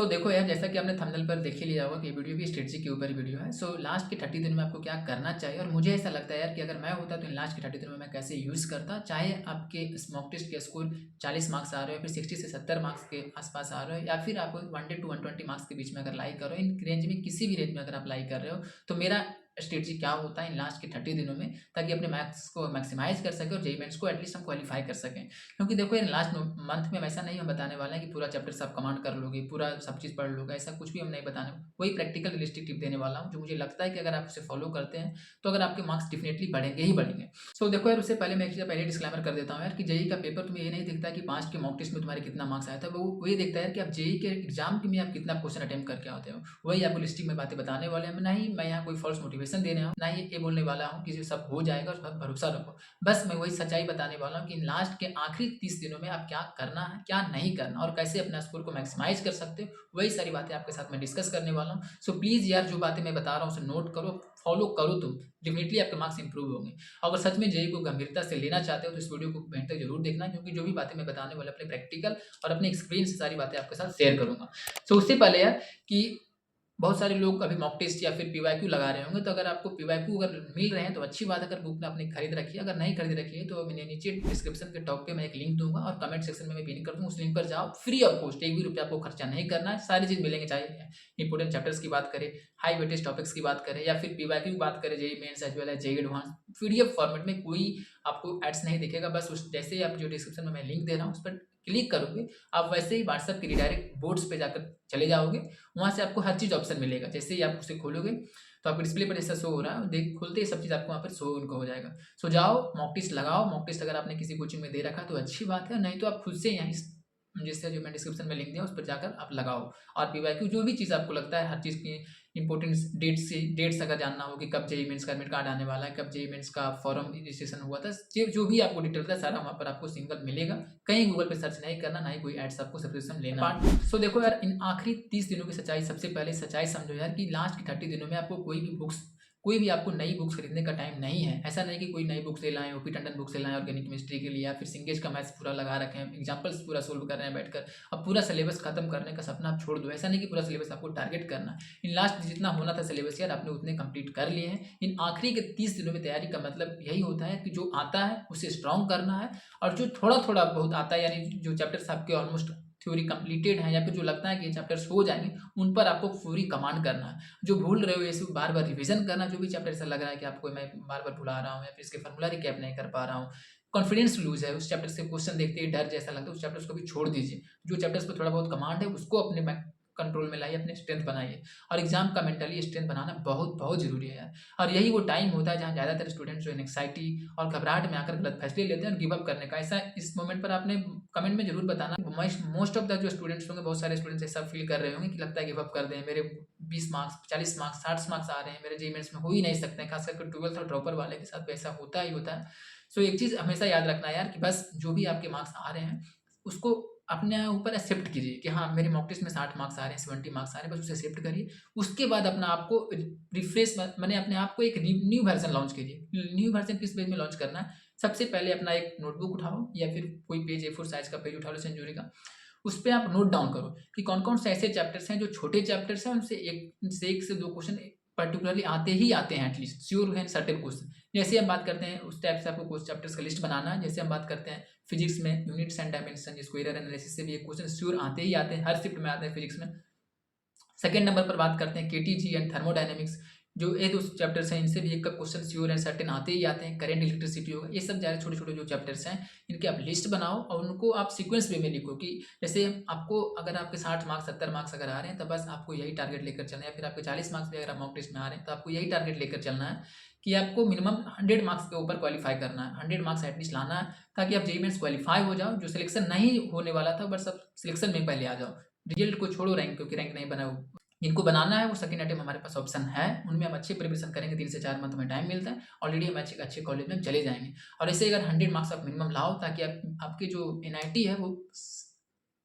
देखो यार, जैसा कि आपने थंबनेल पर देख ही लिया होगा कि ये वीडियो भी स्ट्रेटजी के ऊपर वीडियो है। लास्ट के 30 दिन में आपको क्या करना चाहिए, और मुझे ऐसा लगता है यार कि अगर मैं होता तो इन लास्ट के 30 दिनों में मैं कैसे यूज़ करता। चाहे आपके स्मॉक टेस्ट के स्कोर 40 मार्क्स आ रहे हो, फिर 60 से 70 मार्क्स के आसपास आ रहे हो, या फिर आप 100 टू 120 मार्क्स के बीच में अगर लाई कर रहे हो, इन रेंज में किसी भी रेंज में अगर आप लाई कर रहे हो, तो मेरा स्ट्रेटजी क्या होता है इन लास्ट के 30 दिनों में, ताकि अपने मार्क्स को मैक्सिमाइज कर सके और जेईई मेंस को एटलीस्ट हम क्वालिफाई कर सकें। क्योंकि देखो यार, लास्ट मंथ में हम ऐसा नहीं हम बताने वाले हैं कि पूरा चैप्टर सब कमांड कर लोगे, पूरा सब चीज़ पढ़ लोगे, ऐसा कुछ भी हम नहीं बताने। वही प्रैक्टिकल रियलिस्टिक टिप देने वाला हूँ, जो मुझे लगता है कि अगर आप उसे फॉलो करते हैं तो अगर आपके मार्क्स डेफिनेटली बढ़ेंगे ही बढ़ेंगे। देखो यार, उससे पहले मैं एक चीज़ पहले डिस्क्लेमर कर देता हूँ यार कि जेईई का पेपर तुम्हें ये नहीं दिखता कि 5 के मॉक टेस्ट में तुम्हारे कितना मार्क्स आया था, वो ये देखता है कि आप जेईई के एग्जाम में आप कितना क्वेश्चन अटेम्प्ट करके आते हो। वही आपको लिस्टिंग में बातें बताने वाले हैं। ना ही मैं यहाँ कोई फॉल्स मोटिवेशन देने हूँ, ना ही ये बोलने वाला हूँ कि सब हो जाएगा, उस पर भरोसा रखो। बस मैं वही सच्चाई बताने वाला हूँ कि लास्ट के आखिरी 30 दिनों में आप क्या करना है, क्या नहीं करना, और कैसे अपना स्कोर को मैक्सिमाइज कर सकते हो, वही सारी बातें आपके साथ मैं डिस्कस करने वाला हूँ। प्लीज़ यार, जो बातें मैं बता रहा हूँ उसे नोट करो, फॉलो करो, तुम डेफिनेटली आपके मार्क्स इंप्रूव होंगे। अगर सच में जेईई को गंभीरता से लेना चाहते हो तो इस वीडियो को एंड तक जरूर देखना, क्योंकि जो भी बातें मैं बताने वाला अपने प्रैक्टिकल और अपने एक्सपीरियंस से सारी बातें आपके साथ शेयर करूंगा। उससे पहले यार कि बहुत सारे लोग अभी मॉक टेस्ट या फिर पीवाईक्यू लगा रहे होंगे, तो अगर आपको पीवाईक्यू अगर मिल रहे हैं तो अच्छी बात है, अगर बुक अपनी खरीद रखी है। अगर नहीं खरीद रखी है तो मैंने नीचे डिस्क्रिप्शन के टॉप पे मैं एक लिंक दूंगा और कमेंट सेक्शन में मैं पिन कर दूंगा, उस लिंक पर जाओ, फ्री ऑफ कॉस्ट, एक भी रुपया आपको खर्चा नहीं करना है, सारी चीज़ मिलेंगे। चाहे इंपोर्टेंट चैप्टर्स की बात करें, हाई वेटेज टॉपिक्स की बात करें, या फिर पीवाईक्यू की बात करें, JEE mains as well as JEE advance, PDF format में कोई आपको एड्स नहीं दिखेगा। बस उस जैसे ही आप जो डिस्क्रिप्शन में मैं लिंक दे रहा हूँ उस पर क्लिक करोगे, आप वैसे ही व्हाट्सएप के रिडायरेक्ट बोर्ड्स पे जाकर चले जाओगे। वहाँ से आपको हर चीज़ ऑप्शन मिलेगा। जैसे ही आप उसे खोलोगे तो आपको डिस्प्ले पर जैसा शो हो रहा है, देख खोलते ही सब चीज़ आपको वहाँ पर शो उनको हो जाएगा। जाओ मॉक टेस्ट लगाओ। मॉक टेस्ट अगर आपने किसी कोचिंग में दे रखा तो अच्छी बात है, नहीं तो आप खुद से यहाँ इस जैसे जो मैं डिस्क्रिप्शन में लिंक दिया उस पर जाकर आप लगाओ। और पीवाईक्यू जो भी चीज़ आपको लगता है, हर चीज़ की इंपॉर्टेंस डेट्स अगर जानना हो कि कब जेईई मेंस का एडमिट कार्ड आने वाला है, कब जेईई मेंस का फॉर्म रजिस्ट्रेशन हुआ था, जो भी आपको डिटेल था सारा वहाँ पर आपको सिंगल मिलेगा। कहीं गूगल पे सर्च नहीं करना, ना ही कोई एड्स आपको सब्सक्रिप्शन लेना। देखो यार, इन आखिरी 30 दिनों की सच्चाई, सबसे पहले सच्चाई समझो यार कि लास्ट की 30 दिनों में आपको कोई भी आपको नई बुक्स खरीदने का टाइम नहीं है। ऐसा नहीं कि कोई नई बुक्स ले लाएं, ओपी टंडन बुक्स ले लाएं ऑर्गेनिक केमिस्ट्री के लिए, या फिर सिंगेज का मैथ्स पूरा लगा रखे हैं, एग्जांपल्स पूरा सोल्व कर रहे हैं बैठकर। अब पूरा सिलेबस खत्म करने का सपना आप छोड़ दो। ऐसा नहीं कि पूरा सिलेबस आपको टारगेट करना। इन लास्ट जितना होना था सिलेबस यार, आपने उतने कंप्लीट कर लिए हैं। इन आखिरी के 30 दिनों में तैयारी का मतलब यही होता है कि जो आता है उसे स्ट्रॉन्ग करना है, और जो थोड़ा थोड़ा बहुत आता है, यानी जो चैप्टर्स आपके ऑलमोस्ट थ्योरी कंप्लीटेड है, या फिर जो लगता है कि ये चैप्टर्स हो जाएंगे, उन पर आपको पूरी कमांड करना है। जो भूल रहे हो ये सब बार बार रिवीजन करना। जो भी चैप्टर ऐसा लग रहा है कि आपको मैं बार बार भुला रहा हूँ, या फिर इसके फॉर्मूला रिकैप नहीं कर पा रहा हूँ, कॉन्फिडेंस लूज है, उस चैप्टर से क्वेश्चन देखते ही डर जैसा लगता है, उस चैप्टर्स को भी छोड़ दीजिए। जो चैप्टर्स पर थोड़ा बहुत कमांड है उसको अपने कंट्रोल में लाइए, अपने स्ट्रेंथ बनाइए। और एग्जाम का मेंटली स्ट्रेंथ बनाना बहुत बहुत जरूरी है यार। और यही वो टाइम होता है जहाँ ज़्यादातर स्टूडेंट्स जो एंग्जाइटी और घबराहट में आकर गलत फैसले लेते हैं और गिव अप करने का। ऐसा इस मोमेंट पर आपने कमेंट में जरूर बताना। मोस्ट ऑफ द जो स्टूडेंट्स होंगे, बहुत सारे स्टूडेंट्स ऐसा फील कर रहे होंगे कि लगता है गिव अप कर दें, मेरे 20 मार्क्स 40 मार्क्स 60 मार्क्स आ रहे हैं, मेरे जेईई मेंस में हो ही नहीं सकते हैं। खास करके 12th और ड्रॉपर वाले के साथ ऐसा होता ही होता है। एक चीज़ हमेशा याद रखना है यार कि बस जो भी आपके मार्क्स आ रहे हैं उसको अपने ऊपर एक्सेप्ट कीजिए कि हाँ, मेरे मॉक टेस्ट में 60 मार्क्स आ रहे हैं, 70 मार्क्स आ रहे हैं, बस उसे एक्सेप्ट करिए। उसके बाद अपना आपको रिफ्रेश मैंने अपने आप को एक न्यू वर्जन लॉन्च कीजिए। न्यू वर्जन किस पेज में लॉन्च करना है? सबसे पहले अपना एक नोटबुक उठाओ, या फिर कोई पेज A4 साइज का पेज उठा लो सेंचुरी का। उस पे आप नोट डाउन करो कि कौन कौन से ऐसे चैप्टर्स हैं जो छोटे चैप्टर्स हैं, उनसे एक से दो क्वेश्चन पर्टिकुलरली आते ही आते हैं, एटलीस्ट श्योर है सर्टेन क्वेश्चन। जैसे हम बात करते हैं उस टाइप से आपको कुछ चैप्टर्स का लिस्ट बनाना है। जैसे हम बात करते हैं फिजिक्स में यूनिट्स एंड डायमेंशन, जिसको एरर एनालिसिस से भी एक क्वेश्चन श्योर आते ही आते हैं, हर शिफ्ट में आते हैं फिजिक्स में। सेकेंड नंबर पर बात करते हैं केटीजी एंड थर्मोडायनेमिक्स, जो ये दो चैप्टर्स हैं, इनसे भी एक का क्वेश्चन श्योर एंड सर्टेन आते ही आते हैं। करेंट इलेक्ट्रिसिटी होगा, ये सब ज़्यादा छोटे छोटे जो चैप्टर्स हैं, इनके आप लिस्ट बनाओ और उनको आप सीक्वेंस वे में लिखो कि जैसे आपको अगर आपके 60 मार्क्स 70 मार्क्स अगर आ रहे हैं तो बस आपको यही टारगेट लेकर चलना है, या फिर आपके 40 मार्क्स भी अगर आप मॉक टेस्ट में आ रहे हैं तो आपको यही टारगेट लेकर चलना है कि आपको मिनिमम 100 मार्क्स के ऊपर क्वालिफाई करना है, 100 मार्क्स एटलीस्ट लाना है, ताकि आप जेईई मेंस क्वालिफाई हो जाओ। जो सिलेक्शन नहीं होने वाला था बस अब सिलेक्शन में पहले आ जाओ। रिजल्ट को छोड़ो रैंक, क्योंकि रैंक नहीं बना हो, इनको बनाना है वो सेकंड अटेम्प्ट हमारे पास ऑप्शन है। उनमें हम अच्छे प्रिपरेशन करेंगे, 3 से 4 मंथ में टाइम मिलता है, ऑलरेडी हम अच्छे कॉलेज में चले जाएंगे। और ऐसे अगर 100 मार्क्स आप मिनिमम लाओ, ताकि आपके जो एनआईटी है वो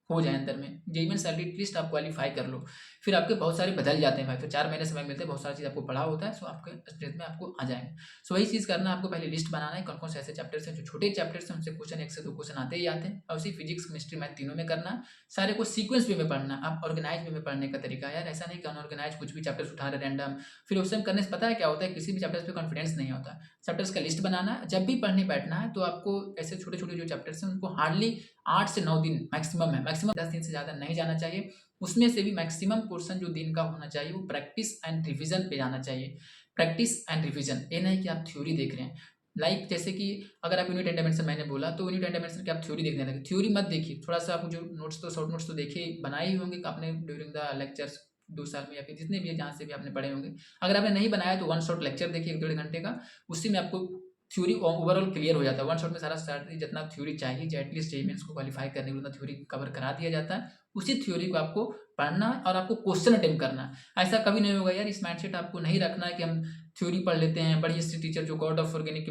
हो जाए अंदर में, जेईई मेंस एटलीस्ट आप क्वालिफाई कर लो। फिर आपके बहुत सारे बदल जाते हैं भाई, फिर 4 महीने समय मिलते हैं, बहुत सारी चीज़ आपको पढ़ा होता है, सो आपके स्टेज में आपको आ जाएंगे। सो वही चीज़ करना है आपको, पहले लिस्ट बनाना है कौन कौन से ऐसे चैप्टर्स हैं जो छोटे चैप्टर्स हैं, उनसे क्वेश्चन 1 से 2 क्वेश्चन आते ही आते हैं, और उसी फिजिक्स केमिस्ट्री मैथ तीनों में करना है। सारे को सीक्वेंस वे में पढ़ना है। आप ऑर्गेनाइज वे में पढ़ने का तरीका है यार, ऐसा नहीं कि अनऑर्गेनाइज कुछ भी चैप्टर्स उठा रहे रैंडम। फिर उस टाइम करने से पता है क्या होता है, किसी भी चैप्टर्स पे कॉन्फिडेंस नहीं होता। चैप्टर्स का लिस्ट बनाना है, जब भी पढ़ने बैठना है तो आपको ऐसे छोटे छोटे जो चैप्टर्स हैं उनको हार्डली 8 से 9 दिन मैक्सिमम है, मैक्सिमम 10 दिन से ज़्यादा नहीं जाना चाहिए। उसमें से भी मैक्सिमम पोर्शन जो दिन का होना चाहिए वो प्रैक्टिस एंड रिवीजन पे जाना चाहिए। प्रैक्टिस एंड रिवीजन, ये नहीं कि आप थ्योरी देख रहे हैं। लाइक जैसे कि अगर आप यूनिट एंड डायमेंशन मैंने बोला, तो यूनिट एंड डायमेंशन की आप थ्योरी देखने लगे, थ्योरी मत देखिए, थोड़ा सा आप जो नोट्स तो शॉर्ट नोट्स तो देखे बनाए ही होंगे आपने ड्यूरिंग द लेक्चर्स 2 साल में, या फिर जितने भी है जहाँ से भी आपने पढ़े होंगे। अगर आपने नहीं बनाया तो वन शॉट लेक्चर देखिए 1-1.5 घंटे का, उसी में आपको थ्योरी ओवरऑल क्लियर हो जाता है। वन शॉट में सारा जितना थ्योरी चाहिए, जो एटलीस्ट जेईई मेंस को क्वालिफाई करने के लिए उतना थ्योरी कवर करा दिया जाता है। उसी थ्योरी को आपको पढ़ना है और आपको क्वेश्चन अटेम्प्ट करना है। ऐसा कभी नहीं होगा यार, इस माइंडसेट आपको नहीं रखना है कि हम थ्योरी पढ़ लेते हैं, बढ़िया से टीचर जो गॉड ऑफ ऑर्गेनिक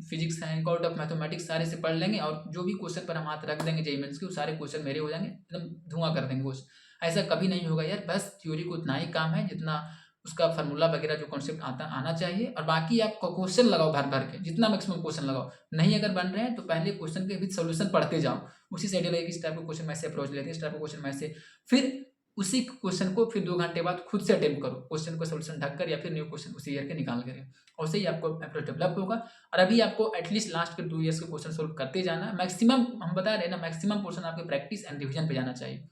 फिजिक्स हैं, गॉड ऑफ मैथमेटिक्स सारे से पढ़ लेंगे और जो भी क्वेश्चन पर हम हाथ रख देंगे जेईई मेंस के, वो सारे क्वेश्चन मेरे हो जाएंगे, एकदम धुआं कर देंगे क्वेश्चन। ऐसा कभी नहीं होगा यार, बस थ्योरी को उतना ही काम है जितना उसका फार्मूला वगैरह जो कॉन्सेप्ट आना चाहिए, और बाकी आप क्वेश्चन लगाओ भर भर के, जितना मैक्सिमम क्वेश्चन लगाओ। नहीं अगर बन रहे हैं तो पहले क्वेश्चन के विद सोल्यूशन पढ़ते जाओ, उसी से आइडिया लगेगा इस टाइप का क्वेश्चन मैं ऐसे अप्रोच लेते हैं, इस टाइप का क्वेश्चन मैं ऐसे, फिर उसी क्वेश्चन को फिर 2 घंटे बाद खुद से अटेम्प्ट करो, क्वेश्चन को सोल्यूशन ढक कर या फिर न्यू क्वेश्चन उसी ईयर के निकाल कर, और उससे ही आपको अप्रोच डेवलप होगा। और अभी आपको एटलीस्ट लास्ट के 2 ईयर्स के क्वेश्चन सोल्व करते जाना। मैक्सिमम हम बता रहे हैं ना, मैक्सिमम पोर्शन आपके प्रैक्टिस एंड रिवीजन पे जाना चाहिए।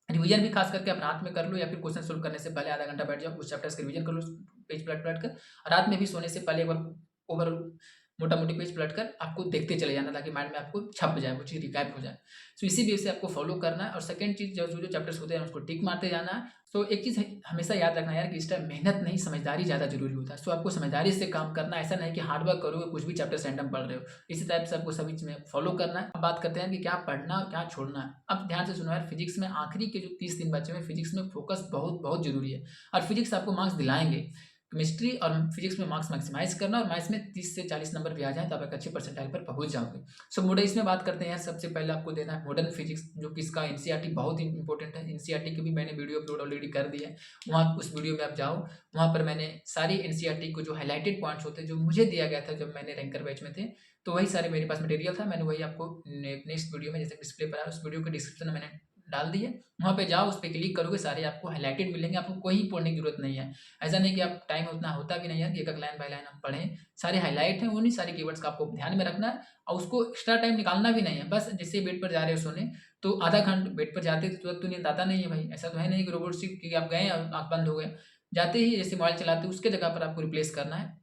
रिवीजन भी खास करके आप रात में कर लो, या फिर क्वेश्चन सोल्व करने से पहले आधा घंटा बैठ जाओ, उस चैप्टर्स का रिवीजन कर लो पेज पलट पलट कर, और रात में भी सोने से पहले एक बार ओवरऑल मोटा मोटी पेज पलट कर आपको देखते चले जाना, ताकि माइंड में आपको छप जाए, वो चीज़ रिकैप हो जाए। सो इसी बेस से आपको फॉलो करना है। और सेकंड चीज़, जो जो चैप्टर्स होते हैं उसको टिक मारते जाना है। तो एक चीज़ हमेशा याद रखना यार कि इस टाइम मेहनत नहीं, समझदारी ज़्यादा जरूरी होता है। सो आपको समझदारी से काम करना, ऐसा नहीं कि हार्डवर्क करोगे कुछ भी चैप्टर रैंडम पढ़ रहे हो। इसी टाइप से आपको सभी चीज़ फॉलो करना है। अब बात करते हैं कि क्या पढ़ना क्या छोड़ना है। अब ध्यान से सुनो यार, फिजिक्स में आखिरी के जो 30 दिन बचे हुए, फिजिक्स में फोकस बहुत बहुत जरूरी है, और फिजिक्स आपको मार्क्स दिलाएंगे। केमिस्ट्री और फिजिक्स में मार्क्स मैक्सिमाइज करना, और मैथ्स में 30 से 40 नंबर भी आ जाए तो आप एक अच्छे परसेंटाइल पर पहुंच जाओगे। सो मॉडल इसमें बात करते हैं, सबसे पहले आपको देना है मॉडर्न फिजिक्स, जो कि इसका एनसीईआरटी बहुत इंपॉर्टेंट है। एनसीईआरटी की भी मैंने वीडियो अपलोड ऑलरेडी कर दी है, वहाँ उस वीडियो में आप जाओ, वहाँ पर मैंने सारी एनसीईआरटी को जो हाईलाइटेड पॉइंट्स होते हैं, जो मुझे दिया गया था जब मैंने रैंकर बैच में थे, तो वही सारे मेरे पास मटेरियल था, मैंने वही आपको नेक्स्ट वीडियो में जैसे डिस्प्ले पर आया उस वीडियो के डिस्क्रिप्शन में मैंने डाल दिए। वहाँ पे जाओ, उस पर क्लिक करोगे, सारे आपको हाईलाइटेड मिलेंगे, आपको कोई पढ़ने की जरूरत नहीं है। ऐसा नहीं कि आप टाइम उतना होता भी नहीं है कि एक एक लाइन बाय लाइन हम पढ़ें, सारे हाईलाइट हैं, उन्हीं सारे कीवर्ड्स का आपको ध्यान में रखना है, और उसको एक्स्ट्रा टाइम निकालना भी नहीं है। बस जैसे बेड पर जा रहे हो सोने, तो आधा घंटा बेड पर जाते तो तुरंत तो नींद आता नहीं है भाई, ऐसा तो है नहीं कि रोबोट सी कि आप गए और आँख बंद हो गए। जाते ही जैसे मोबाइल चलाते उसके जगह पर आपको रिप्लेस करना है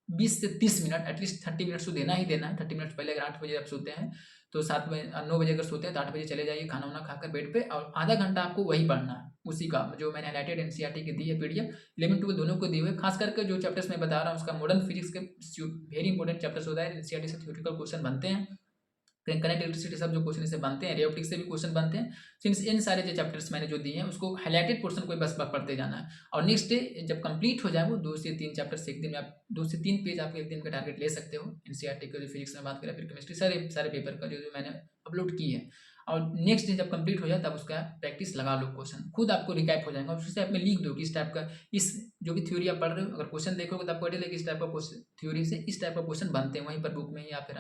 20 से 30 मिनट, एटलीस्ट 30 मिनट्स तो देना ही देना है। 30 मिनट्स पहले, अगर 8 बजे आप सोते हैं तो 7 बजे 9 बजे अगर सोते हैं तो 8 बजे चले जाइए खाना वाना खाकर बेड पे, और आधा घंटा आपको वही पढ़ना है, उसी का जो मैंने हाईलाइटेड एनसीईआरटी की दी है पीडीएफ, 11-12 दोनों को दिए हुए। खास करके जो चैप्टर्स मैं बता रहा हूँ उसका मॉडर्न फिजिक्स के वेरी इंपॉर्टेंट चैप्टर्स होता है, एनसीईआरटी से थ्योरेटिकल क्वेश्चन बनते हैं, करेंट इलेक्ट्रिसिटी सब जो क्वेश्चन से बनते हैं, रेओप्टिक्स से भी क्वेश्चन बनते हैं। सिंस इन सारे जो चैप्टर्स मैंने जो दिए हैं उसको हाईलाइटेड पोर्शन को बस पढ़ते जाना है, और नेक्स्ट डे जब कंप्लीट हो जाए वो 2 से 3 चैप्टर्स एक दिन में आप 2 से 3 पेज आप एक दिन का टारगेट ले सकते हो। एनसीईआरटी का जो फिजिक्स में बात करें, फिर केमिस्ट्री, सारे सारे पेपर का जो मैंने अपलोड की है, और नेक्स्ट डे जब कंप्लीट हो जाए तब उसका प्रैक्टिस लगा लो, क्वेश्चन खुद आपको रिकैप हो जाएगा, उससे आप में लिख दो कि इस टाइप का, इस जो भी थ्योरी आप पढ़ रहे हो, अगर क्वेश्चन देखोगे तो आपको आइडिया लगेगा इस टाइप का थ्योरी से इस टाइप का क्वेश्चन बनते हैं, वहीं पर बुक में, या फिर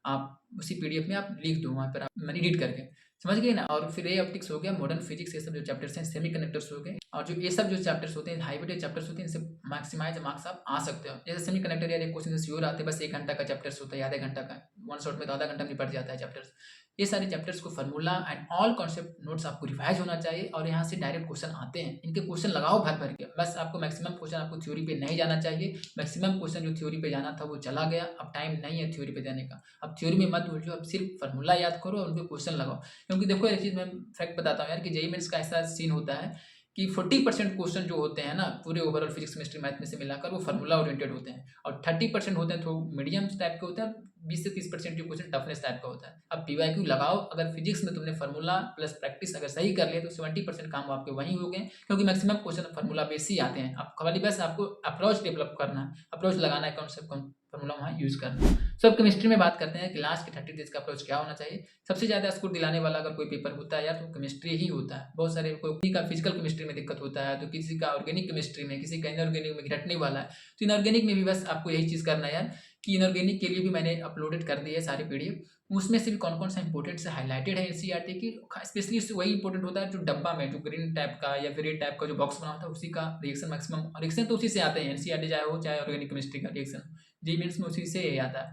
आप उसी पीडीएफ में आप लिख दो, वहाँ पर आप एडिट करके, समझ गए ना। और फिर रे ऑप्टिक्स हो गया, मॉडर्न फिजिक्स, ये सब जो चैप्टर्स हैं, सेमीकंडक्टर्स हो गए, और जो ये सब जो चैप्टर्स होते हैं हाईवेटेड चैप्टर्स होते हैं, इनसे मैक्सिमाइज मार्क्स आप आ सकते हो। जैसे सेमीकंडक्टर यार एक क्वेश्चन से श्योर आते हैं, बस 1 घंटा का चैप्टर्स होता है, आधे घंटा का, वन शॉट में तो आधा घंटा में निपट जाता है चैप्टर्स। ये सारे चैप्टर्स को formula and all concept notes आपको रिवाइज होना चाहिए, और यहाँ से डायरेक्ट क्वेश्चन आते हैं, इनके क्वेश्चन लगाओ भर भर के, बस आपको मैक्सिमम क्वेश्चन, आपको थ्योरी पे नहीं जाना चाहिए। मैक्सिमम क्वेश्चन जो थ्योरी पे जाना था वो चला गया, अब टाइम नहीं है थ्योरी पे जाने का। अब थ्योरी में मत उलझो, अब सिर्फ फार्मूला याद करो और उनके क्वेश्चन लगाओ। क्योंकि देखो एक चीज़ मैं फैक्ट बताता हूँ यार, कि जेईई मेंस का ऐसा सीन होता है कि 40% क्वेश्चन जो होते हैं ना पूरे ओवरऑल फिजिक्स केमिस्ट्री मैथ में से मिलाकर, वो फार्मूला ओरिएंटेड होते हैं, और 30% होते हैं तो मीडियम टाइप के होते हैं, 20 से 30% जो क्वेश्चन टफनेस टाइप का होता है। अब पीवाईक्यू लगाओ, अगर फिजिक्स में तुमने फार्मूला प्लस प्रैक्टिस अगर सही कर लिया तो 70% काम आपके वहीं हो गए, क्योंकि मैक्सिमम क्वेश्चन फार्मूला बेस ही आते हैं। अब खाली बस आपको अप्रोच डेवलप करना है, अप्रोच लगाना है कॉन्सेप्ट फॉर्मूला वहाँ यूज़ करना। सो अब केमिस्ट्री में बात करते हैं कि लास्ट के 30 डेज का अप्रोच क्या होना चाहिए। सबसे ज़्यादा स्कोर दिलाने वाला अगर कोई पेपर होता है यार तो केमिस्ट्री ही होता है। बहुत सारे कोई का फिजिकल केमिस्ट्री में दिक्कत होता है, तो किसी का ऑर्गेनिक केमिस्ट्री में, किसी का इनऑर्गेनिक में रटने वाला है। तो इनऑर्गेनिक में भी बस आपको यही चीज़ करना है यार कि इनऑर्गेनिक के लिए भी मैंने अपलोडेड कर दी है सारे पीडीएफ। उसमें से भी कौन कौन सा इंपॉर्टेंट से हाईलाइटेड है एनसीईआरटी की, स्पेशली वही इंपॉर्टेंट होता है जो डब्बा में जो ग्रीन टाइप का या फिर रेड टाइप का जो बॉक्स बना होता है उसी का रिएक्शन मैक्सिमम रिएक्शन तो उसी से आते हैं। एनसीईआरटी चाहे हो चाहे ऑर्गेनिक केमिस्ट्री का रिएक्शन जी मेंस में उसी से ही आता है।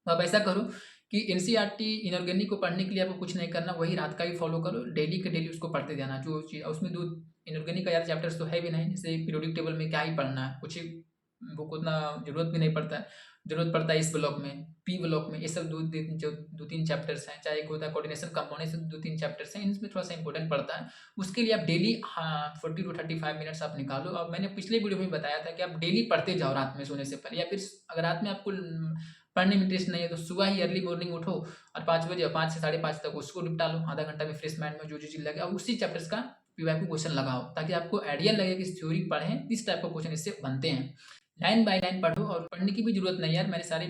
तो अब ऐसा करो कि एनसीईआरटी इनऑर्गेनिक को पढ़ने के लिए आपको कुछ नहीं करना, वही रात का भी फॉलो करो, डेली के डेली उसको पढ़ते जाना। जो चीज़ उसमें दो इनऑर्गेनिक का यार चैप्टर्स तो है भी नहीं, जैसे पीरियोडिक टेबल में क्या ही पढ़ना है, कुछ बुक उतना जरूरत भी नहीं पड़ता है। जरूरत पड़ता है इस ब्लॉक में, पी ब्लॉक में, ये सब दो तीन चैप्टर्स हैं। चाहे एक होता है कोऑर्डिनेशन कंपोनेंट, दो तीन चैप्टर्स हैं, इनमें थोड़ा सा इंपॉर्टेंट पड़ता है। उसके लिए आप डेली 40 to 35 मिनट्स आप निकालो। अब मैंने पिछले वीडियो में बताया था कि आप डेली पढ़ते जाओ रात में सोने से पहले, या फिर अगर रात में आपको पढ़ने में इंटरेस्ट नहीं है तो सुबह ही अर्ली मॉर्निंग उठो और 5 बजे 5 से 5:30 तक उसको निपटा लो। आधा घंटा में फ्रेश माइंड में जो चीज़ लगे और उसी चैप्टर्स का पीवाईक्यू क्वेश्चन लगाओ, ताकि आपको आइडिया लगे कि थ्योरी पढ़ें इस टाइप का क्वेश्चन इससे बनते हैं। लाइन बाय लाइन पढ़ो और पढ़ने की भी जरूरत नहीं यार, मैंने सारे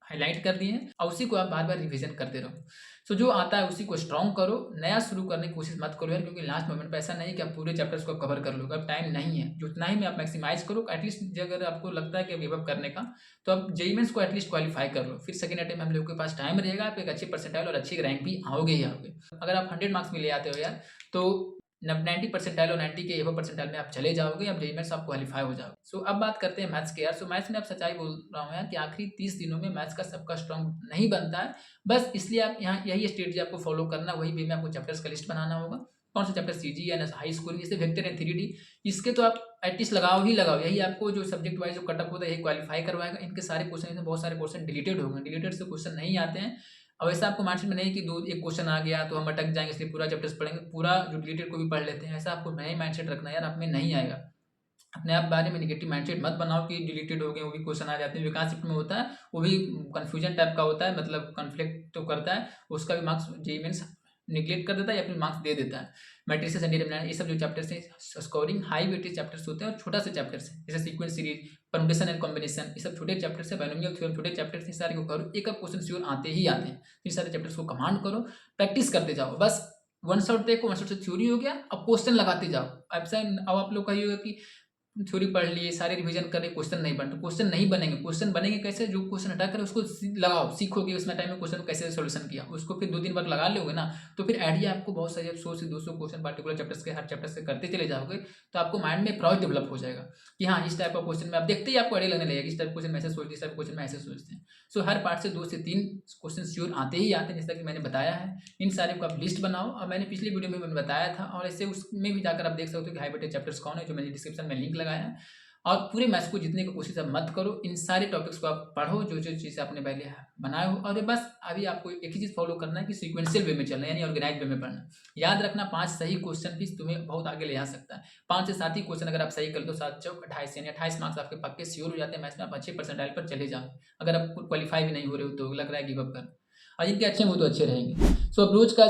हाईलाइट कर दिए हैं और उसी को आप बार बार रिवीजन करते रहो। सो जो आता है उसी को स्ट्रॉन्ग करो, नया शुरू करने की कोशिश मत करो यार, क्योंकि लास्ट मोमेंट पे ऐसा नहीं कि आप पूरे चैप्टर्स को कवर कर लोगे, अब टाइम नहीं है। जितना ही में आप मैक्सिमाइज करो, एटलीस्ट अगर आपको लगता है कि गिव अप करने का तो आप जेईई मेंस को एटलीस्ट क्वालिफाई कर लो, फिर सेकंड अटेम्प्ट में हम लोग के पास टाइम रहेगा, आप एक अच्छे परसेंटाइल और अच्छी रैंक भी आओगे ही आओगे। अगर आप 100 मार्क्स में ले आते हो यार तो 90 परसेंटाइल और 90 के एबव परसेंटाइल में आप चले जाओगे, अब जेईई मेंस आप क्वालिफाई हो जाओगे। सो अब बात करते हैं मैथ्स के यार। सो मैथ्स में आप सच्चाई बोल रहा हूँ यार कि आखिरी 30 दिनों में मैथ्स का सबका स्ट्रॉन्ग नहीं बनता है, बस इसलिए आप यहाँ यही स्ट्रेटजी आपको फॉलो करना, वही वे में आपको चैप्टर्स का लिस्ट बनाना होगा। कौन सा चैप्टर सीजी या हाई स्कूल जैसे वेक्टर एंड 3D, इसके तो आप एटलीस्ट लगाओ ही लगाओ, यही आपको जो सब्जेक्ट वाइज जो कटअप होता है यही क्वालिफाई करवाएगा। इनके सारे क्वेश्चन, बहुत सारे क्वेश्चन डिलीटेड होंगे, डिलीटेड से क्वेश्चन नहीं आते हैं। और ऐसा आपको माइंडसेट में नहीं कि एक क्वेश्चन आ गया तो हम अटक जाएंगे इसलिए पूरा चैप्टर्स पढ़ेंगे, पूरा जो डिलीटेड को भी पढ़ लेते हैं, ऐसा आपको नहीं माइंडसेट रखना यार, आप में नहीं आएगा। अपने आप बारे में निगेटिव माइंडसेट मत बनाओ कि डिलीटेड हो गए वो भी क्वेश्चन आ जाते हैं। विकास शिफ्ट में होता है वो भी कंफ्यूजन टाइप का होता है, मतलब कन्फ्लिक्ट तो करता है, उसका भी मार्क्स जेईई मेंस निगलेक्ट कर देता है या फिर मार्क्स दे देता है। मैट्रिसेस एंड डिटरमिनेंट, ये सब जो चैप्टर्स हैं स्कोरिंग हाई वेटेज चैप्टर्स होते हैं और छोटा से चैप्टर्स हैं, जैसे sequence series, permutation and combination, ये सब छोटे चैप्टर्स है। बाइनोमियल थ्योरम छोटे चैप्टर्स हैं, सारे को करो, एक क्वेश्चन श्योर आते ही आते हैं। इन सारे चैप्टर्स को कमांड करो, प्रैक्टिस करते जाओ, बस वन शॉट देखो, वन शॉट से थ्योरी हो गया, अब क्वेश्चन लगाते जाओ। ऐसा अब आप लोग कहिएगा कि थ्योरी पढ़ लिए, सारे रिवीजन कर रहे, क्वेश्चन नहीं बन, तो क्वेश्चन नहीं बनेंगे। क्वेश्चन बनेंगे कैसे? जो क्वेश्चन हटा कर उसको लगाओ, सीखोगे उसमें टाइम में क्वेश्चन कैसे सोल्यूशन किया, उसको फिर 2 दिन बाद लगा लोगे ना, तो फिर आइडिया आपको बहुत सारे 100 से 200 क्वेश्चन पार्टिकुलर चैप्टर्स के हर चैप्टर से करते चले जाओगे, तो आपको माइंड में प्रॉज डेवलप हो जाएगा कि हाँ इस टाइप का क्वेश्चन में आप देखते ही आपको आइडिया लगने लगेगा, इस टाइप क्वेश्चन में ऐसे सोचते, इस टाइप क्वेश्चन में ऐसे सोचते हैं। सो हर पार्ट से 2 से 3 क्वेश्चन श्योर आते ही आते हैं, जैसा कि मैंने बताया है। इन सारे को आप लिस्ट बनाओ, और मैंने पिछली वीडियो में मैंने बताया था, और ऐसे उसमें भी जाकर आप देख सकते हो कि हाई वेटेज चैप्टर्स कौन है, जो मैंने डिस्क्रिप्शन में लिंक लगाया है। और पूरे मैथ्स को जीतने की कोशिश अब मत करो, इन सारे टॉपिक्स को आप पढ़ो जो जो चीज़ आपने पहले बनाए हो, और बस अभी आपको एक ही चीज़ फॉलो करना है कि सीक्वेंशियल वे में चलना है, यानी ऑर्गेनाइज वे में पढ़ना। याद रखना 5 सही क्वेश्चन भी तुम्हें बहुत आगे ले जा सकता है। 5 से 7 ही क्वेश्चन अगर आप सही कर दो, 7 चौक 28, यानी 28 मार्क्स आपके पक्के श्योर हो जाते हैं मैथ्स में, आप अच्छे परसेंटाइल पर चले जाओ। अगर आप क्वालिफाई भी नहीं हो रहे हो तो लग रहा है गिव अप कर, और जिनके अच्छे हो तो अच्छे रहेंगे। सो अब रोज का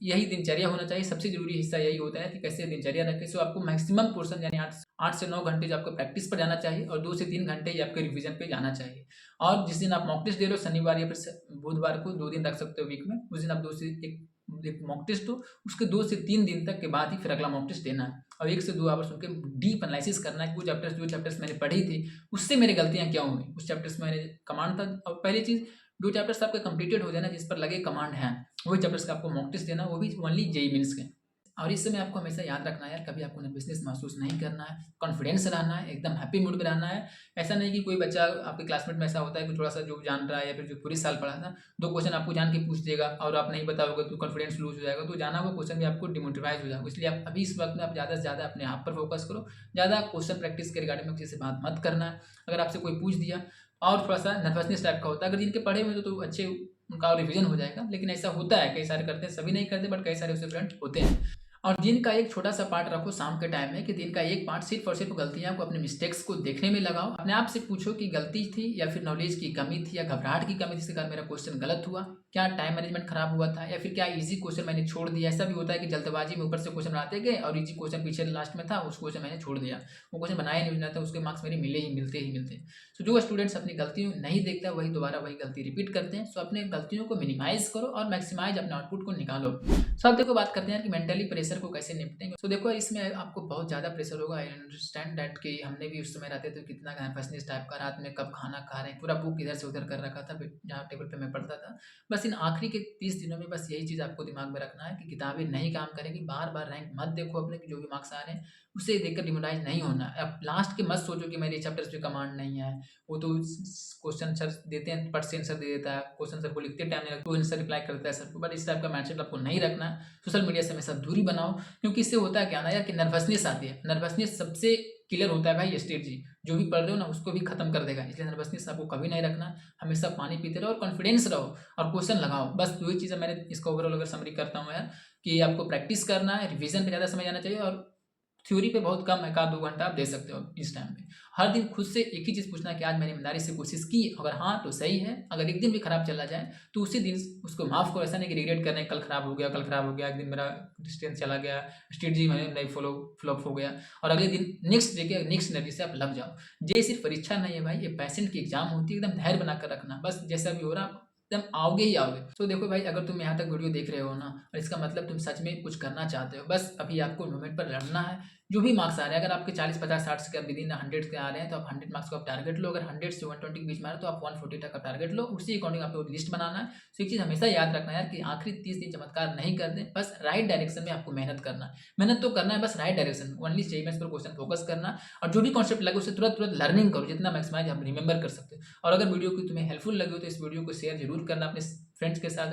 यही दिनचर्या होना चाहिए, सबसे जरूरी हिस्सा यही होता है कि कैसे दिनचर्या रखें। सो आपको मैक्सिमम पोर्शन यानी 8 से 9 घंटे जो आपको प्रैक्टिस पर जाना चाहिए, और 2 से 3 घंटे ही आपके रिवीजन पे जाना चाहिए। और जिस दिन आप मॉक टेस्ट दे रहे हो, शनिवार या फिर बुधवार को, 2 दिन रख सकते हो वीक में, उस दिन आप 2 से 1 मॉक टेस्ट दो, उसके 2 से 3 दिन तक के बाद ही फिर अगला मॉक टेस्ट देना है, और 1 से 2 आवर्स उनके डीप एनालिसिस करना है कि जो चैप्टर्स मैंने पढ़ी थी उससे मेरी गलतियाँ क्या हुई, उस चैप्टर्स में मैंने कमांड था। और पहली चीज़, जो चैप्टर्स आपके कंप्लीटेड हो जाए ना, जिस पर लगे कमांड है, वही चैप्टर्स का आपको मॉक टेस्ट देना, वो भी ओनली जेईई मेंस के। और इस समय आपको हमेशा याद रखना है यार, कभी आपको नर्वसनेस महसूस नहीं करना है, कॉन्फिडेंस रहना है, एकदम हैप्पी मूड में रहना है। ऐसा नहीं कि कोई बच्चा आपके क्लासमेट में ऐसा होता है कि थोड़ा सा जो जान रहा है या फिर जो पूरे साल पढ़ा था, 2 क्वेश्चन आपको जान के पूछ देगा और आप नहीं बताओगे तो कॉन्फिडेंस लूज हो जाएगा, तो जाना वो क्वेश्चन भी आपको डिमोटिवाइज हो जाएगा। इसलिए आप अभी इस वक्त में आप ज़्यादा से ज़्यादा अपने आप पर फोकस करो, ज़्यादा क्वेश्चन प्रैक्टिस के रिगार्डिंग में किसी से बात मत करना है। अगर आपसे कोई पूछ दिया और थोड़ा सा नर्वसनेस टाइप का होता है, अगर जिनके पढ़े हुए तो अच्छे उनका रिवीजन हो जाएगा, लेकिन ऐसा होता है, कई सारे करते हैं, सभी नहीं करते बट कई सारे उससे फ्रेंड होते हैं। और दिन का एक छोटा सा पार्ट रखो शाम के टाइम में, कि दिन का एक पार्ट सिर्फ और सिर्फ गलतियां को, अपने मिस्टेक्स को देखने में लगाओ। अपने आप से पूछो कि गलती थी या फिर नॉलेज की कमी थी या घबराहट की कमी थी, जिसके कारण मेरा क्वेश्चन गलत हुआ, क्या टाइम मैनेजमेंट खराब हुआ था, या फिर क्या ईजी क्वेश्चन मैंने छोड़ दिया। ऐसा भी होता है कि जल्दबाजी में ऊपर से क्वेश्चन बनाते गए और ईजी क्वेश्चन पीछे लास्ट में था, उस क्वेश्चन मैंने छोड़ दिया, वो क्वेश्चन बनाया नहीं बनाता, उसके मार्क्स मेरे मिलते ही मिलते। सो जो स्टूडेंट्स अपनी गलतियों नहीं देखता वही दोबारा वही गलती रिपीट करते हैं। सो अपने गलतियों को मिनिमाइज करो और मैक्सिमाइज अपने आउटपुट को निकालो। सो अब देखो बात करते हैं कि मेंटली प्रेशर को कैसे निपटेंगे। सो देखो इसमें आपको बहुत ज़्यादा प्रेशर होगा। आई अंडरस्टैंड दैट कि हमने भी उस समय रहते थे, कितना नर्वसनेस टाइप का, रात में कब खाना खा रहे हैं, पूरा बुक इधर से उधर कर रखा था जहाँ टेबल पे मैं पढ़ता था। बस इन आखिरी के 30 दिनों में बस यही चीज़ आपको दिमाग में रखना है कि किताबें नहीं काम करेंगी। बार बार रैंक मत देखो अपने कि जो भी मार्क्स आ रहे हैं उसे देखकर डिमोराइज नहीं होना। अब लास्ट के मत सोचो कि मेरे चैप्टर्स पे कमांड नहीं है, वो तो क्वेश्चन सर देते हैं पट से आंसर दे देता है, क्वेश्चन सर को लिखते टाइम नहीं लगता, वो आंसर रिप्लाई करता है सर को। बट इस टाइप का माइंडसेट आपको नहीं रखना है। सोशल मीडिया से हमेशा दूरी बनाओ, क्योंकि इससे होता है क्या ना यार कि नर्वसनेस आती है। नर्वसनेस सबसे किलर होता है भाई स्ट्रेटजी, जो भी पढ़ रहे हो ना उसको भी खत्म कर देगा। इसलिए नर्वसनेस आपको कभी नहीं रखना, हमेशा पानी पीते रहो और कॉन्फिडेंस रहो और क्वेश्चन लगाओ। बस दो ही चीज़ें मैंने इसका ओवरऑल अगर समरी करता हूँ यार, कि आपको प्रैक्टिस करना है, रिवीजन पे ज़्यादा समय जाना चाहिए और थ्योरी पे बहुत कम 1-2 घंटा आप दे सकते हो इस टाइम पे। हर दिन खुद से एक ही चीज़ पूछना है कि आज मैंने ईमानदारी से कोशिश की, अगर हाँ तो सही है, अगर एक दिन भी खराब चला जाए तो उसी दिन उसको माफ़ करो। ऐसा नहीं कि रिग्रेट करना है कल खराब हो गया, कल खराब हो गया, एक दिन मेरा डिस्टेंस चला गया, स्ट्रेटजी मैंने नहीं फ्लॉप हो गया, और अगले दिन नेक्स्ट डे के नेक्स्ट एनर्जी से आप लग जाओ। ये सिर्फ परीक्षा नहीं है भाई, ये पैसेंट की एग्जाम होती है। एकदम धैर्य बनाकर रखना, बस जैसा भी हो रहा एकदम आओगे ही आओगे। तो देखो भाई, अगर तुम यहाँ तक वीडियो देख रहे हो ना, और इसका मतलब तुम सच में कुछ करना चाहते हो, बस अभी आपको मोमेंट पर लड़ना है। जो भी मार्क्स आ रहे हैं, अगर आपके 40, 50, 60 से विद इन 100 के आ रहे हैं तो आप 100 मार्क्स को आप टारगेट लो। अगर 100 से 120 के बीच में आ रहे तो आप 140 तक का टारगेट लो। उसी अकॉर्डिंग आपको लिस्ट बनाना है। तो एक चीज़ हमेशा याद रखना है यार कि आखिरी 30 दिन चमत्कार नहीं करते, बस राइट डायरेक्शन में आपको मेहनत करना है। मेहनत तो करना है, बस राइट डायरेक्शन में ओनली स्टेटमेंट्स पर क्वेश्चन फोकस करना, और जो भी कॉन्सेप्ट लगे उसे तुरंत लर्निंग करो, जितना मैक्सिमाइज आप रिमेंबर कर सकते हो। और अगर वीडियो की तुम्हें हेल्पफुल लगी हो तो इस वीडियो को शेयर जरूर करना अपने फ्रेंड्स के साथ,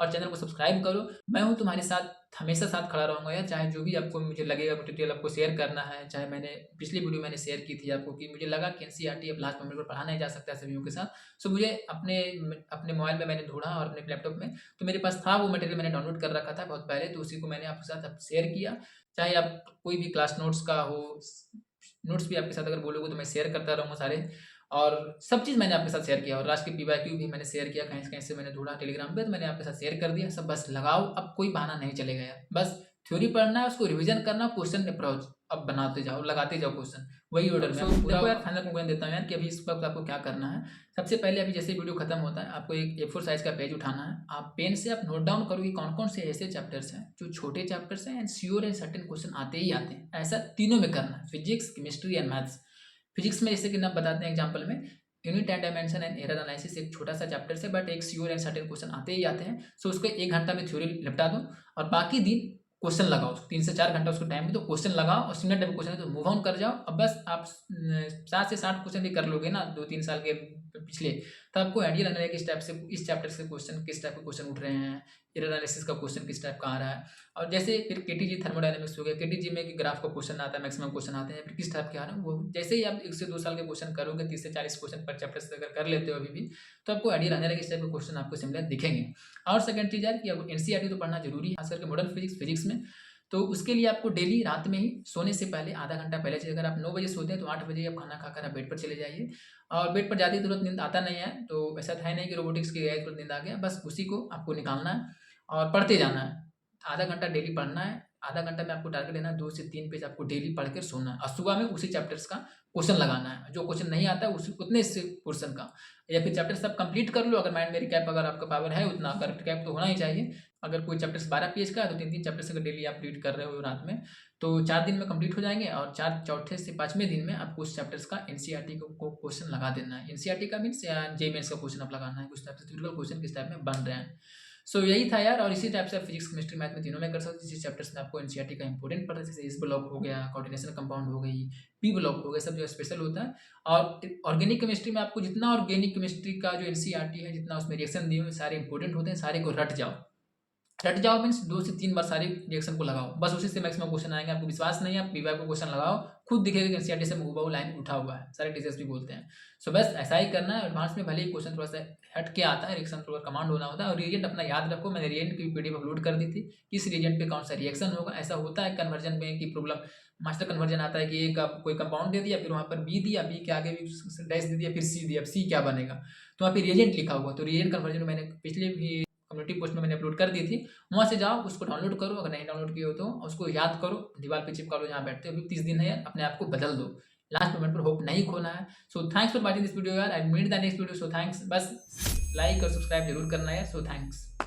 और चैनल को सब्सक्राइब करो। मैं हूं तुम्हारे साथ, हमेशा साथ खड़ा रहूंगा यार। चाहे जो भी आपको मुझे लगेगा मटेरियल आपको शेयर करना है, चाहे मैंने पिछली वीडियो मैंने शेयर की थी आपको कि मुझे लगा कि एनसीईआरटी अब लास्ट मोमेंट पर पढ़ा नहीं जा सकता है सभी के साथ। सो मुझे अपने अपने मोबाइल में मैंने ढूंढा और अपने लैपटॉप में तो मेरे पास था वो मटेरियल, मैंने डाउनलोड कर रखा था बहुत पहले, तो उसी को मैंने आपके साथ शेयर किया। चाहे आप कोई भी क्लास नोट्स का हो, नोट्स भी आपके साथ अगर बोलोगे तो मैं शेयर करता रहूँगा सारे, और सब चीज़ मैंने आपके साथ शेयर किया। और लास्ट के पीवाईक्यू भी मैंने शेयर किया, कहीं से कहीं से मैंने ढूंढा टेलीग्राम पे, तो मैंने आपके साथ शेयर कर दिया सब। बस लगाओ, अब कोई बहाना नहीं चलेगा यार। बस थ्योरी पढ़ना है, उसको रिवीजन करना, क्वेश्चन अप्रोच अब बनाते जाओ, लगाते जाओ क्वेश्चन, वही ऑर्डर में। देखो यार, फाइनल कंक्लूजन देता हूँ यार कि अभी इस वक्त आपको क्या करना है। सबसे पहले अभी जैसे वीडियो खत्म होता है आपको एक A4 साइज का पेज उठाना है। आप पेन से आप नोट डाउन करो कि कौन कौन से ऐसे चैप्टर्स हैं जो छोटे चैप्टर्स हैं and sure and certain question आते ही आते हैं। ऐसा तीनों में करना है, physics, chemistry and maths. Physics में जैसे कि ना बताते हैं एग्जाम्पल में, unit and dimension and error analysis एक छोटा सा चैप्टर है, बट एक श्योर एंड सर्टेन क्वेश्चन आते ही आते हैं। सो उसको 1 घंटा में थ्योरी निपटा दो और बाकी दिन क्वेश्चन लगाओ। 3 से 4 घंटा उसको टाइम दो, तो क्वेश्चन लगाओ, और सिमिलर टाइप क्वेश्चन है तो मूव ऑन कर जाओ। अब बस आप 7 से 60 क्वेश्चन भी कर लोगे ना 2-3 साल के पिछले, तो आपको आइडिया लगने लगेगा कि इस चैप्टर से क्वेश्चन किस टाइप के क्वेश्चन उठ रहे हैं, एरर एनालिसिस का क्वेश्चन किस टाइप का आ रहा है। और जैसे फिर केटीजी थर्मोडायनेमिक्स हो गया, केटीजी में कि ग्राफ का क्वेश्चन आता है, मैक्सिमम क्वेश्चन आते हैं, फिर किस टाइप के आ रहे हैं वो। जैसे ही आप 1 से 2 साल के क्वेश्चन करोगे, 30 से 40 क्वेश्चन पर चैप्टर से अगर कर लेते हो अभी भी, तो आपको आइडिया रहने लगे इस टाइप के क्वेश्चन आपको सिमिलर दिखेंगे। और सेकंड चीज़ है कि अब एनसीईआरटी तो पढ़ना जरूरी है, खास करके मॉडर्न फिजिक्स में। तो उसके लिए आपको डेली रात में ही सोने से पहले आधा घंटा पहले चाहिए। अगर आप 9 बजे सोते हैं तो 8 बजे आप खाना खाकर आप बेड पर चले जाइए। और बेड पर जाते ही तुरंत नींद आता नहीं है, तो ऐसा है नहीं कि रोबोटिक्स की गया तुरंत नींद आ गया, बस उसी को आपको निकालना है और पढ़ते जाना है। आधा घंटा डेली पढ़ना है। आधा घंटा में आपको टारगेट लेना है 2 से 3 पेज आपको डेली पढ़ कर सोना है, और सुबह में उसी चैप्टर्स का क्वेश्चन लगाना है। जो क्वेश्चन नहीं आता है उसी उतने से पोर्शन का, या फिर चैप्टर सब कंप्लीट कर लो। अगर माइंड में रिकैप अगर आपका पावर है उतना, अगर रिकैप तो होना ही चाहिए। अगर कोई चैप्टर्स 12 पेज का है तो 3-3 चैप्टर्स अगर डेली आप रीड कर रहे हो रात में, तो 4 दिन में कंप्लीट हो जाएंगे। और चौथे से 5वें दिन में आपको उस चैप्टर्स का एनसीईआरटी को क्वेश्चन लगा देना है। एनसीईआरटी का मीन्स या जे मेंस का क्वेश्चन आप लगाना है, कुछ टाइप से थ्योरेटिकल क्वेश्चन किस टाइप में बन रहे हैं। सो यही था यार। और इसी टाइप से आप फिजिक्स, केमिस्ट्री, मैथ में तीनों में कर सकते हो। जिस चैप्टर्स में आपको एनसीईआरटी का इंपॉर्टेंट पड़ता है, जैसे इस ब्लॉक हो गया, कोऑर्डिनेशन कंपाउंड हो गई, पी ब्लॉक हो गया, सब जो स्पेशल होता है। और ऑर्गेनिक केमिस्ट्री में आपको जितना ऑर्गेनिक केमिस्ट्री का जो एनसीईआरटी है, जितना उसमें रिएक्शन दिए हुए सारे इंपॉर्टेंट होते हैं, सारे को रट जाओ। रट जाओ मीन्स 2 से 3 बार सारे रिएक्शन को लगाओ, बस उसी से मैक्सिमम क्वेश्चन आएंगे। आपको विश्वास नहीं है, आप पीवाई को क्वेश्चन लगाओ, खुद दिखेगा कि एनसीईआरटी से हूबहू लाइन उठा हुआ है, सारे टीचर्स भी बोलते हैं। सो बस ऐसा ही करना है। एडवांस में भले ही क्वेश्चन थोड़ा सा हट के आता है, रिएक्शन थोड़ा कमांड होना होता है। और रिएजेंट अपना याद रखो, मैंने रिएजेंट की पीडीएफ अपलोड कर दी थी, किस रिएजेंट पे कौन सा रिएक्शन होगा। ऐसा होता है कन्वर्जन में कि प्रॉब्लम मास्टर कन्वर्जन आता है कि एक कोई कंपाउंड दे दिया, फिर वहाँ पर बी दिया, बी के आगे भी डैश दे दिया, फिर सी दिया, अब सी क्या बनेगा, तो वहाँ पे रिएजेंट लिखा हुआ। तो रिएजेंट कन्वर्जन मैंने पिछले भी कम्युनिटी पोस्ट में मैंने अपलोड कर दी थी, वहाँ से जाओ, उसको डाउनलोड करो, अगर नहीं डाउनलोड किए हो तो उसको याद करो, दीवार पे चिपका लो जहाँ बैठते हो, अभी 30 दिन है यार, अपने आप को बदल दो, लास्ट मोमेंट पर होप नहीं खोना है। So thanks for watching this video यार, I meet the next video. So thanks, बस लाइक और सब्सक्राइब जरूर करना है। So thanks.